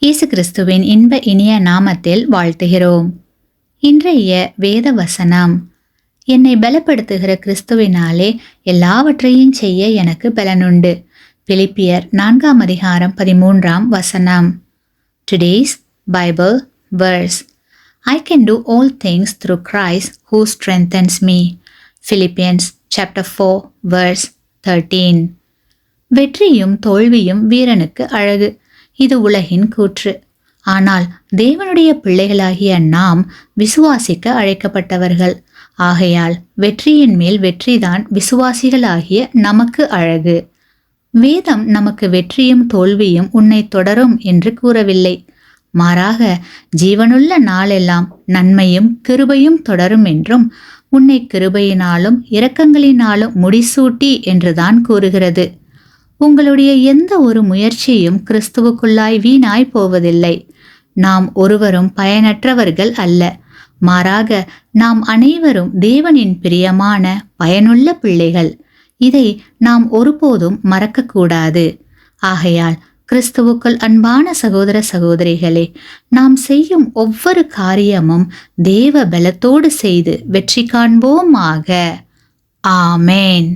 இயேசு கிறிஸ்துவின் இன்ப இனிய நாமத்தில் வாழ்த்துகிறோம். இன்றைய வேத வசனம்: என்னை பலப்படுத்துகிற கிறிஸ்துவினாலே எல்லாவற்றையும் செய்ய எனக்கு பலனுண்டு. பிலிப்பியர் 4:13. Today's Bible verse: I can do all things through Christ who strengthens me. Philippians chapter 4 verse 13. வெற்றியும் தோல்வியும் வீரனுக்கு அழகு, இது உலகின் கூற்று. ஆனால் தேவனுடைய பிள்ளைகளாகிய நாம் விசுவாசிக்க அழைக்கப்பட்டவர்கள். ஆகையால் வெற்றியின் மேல் வெற்றிதான் விசுவாசிகளாகிய நமக்கு அழகு. வேதம் நமக்கு வெற்றியும் தோல்வியும் உன்னை தொடரும் என்று கூறவில்லை. மாறாக ஜீவனுள்ள நாளெல்லாம் நன்மையும் கிருபையும் தொடரும் என்றும், உன்னை கிருபையினாலும் இரக்கங்களினாலும் முடிசூட்டி என்றுதான் கூறுகிறது. உங்களுடைய எந்த ஒரு முயற்சியும் கிறிஸ்துவுக்குள்ளாய் வீணாய் போவதில்லை. நாம் ஒருவரும் பயனற்றவர்கள் அல்ல. மாறாக நாம் அனைவரும் தேவனின் பிரியமான பயனுள்ள பிள்ளைகள். இதை நாம் ஒருபோதும் மறக்கக்கூடாது. ஆகையால் கிறிஸ்துவுக்குள் அன்பான சகோதர சகோதரிகளே, நாம் செய்யும் ஒவ்வொரு காரியமும் தேவ பலத்தோடு செய்து வெற்றி காண்போமாக. ஆமேன்.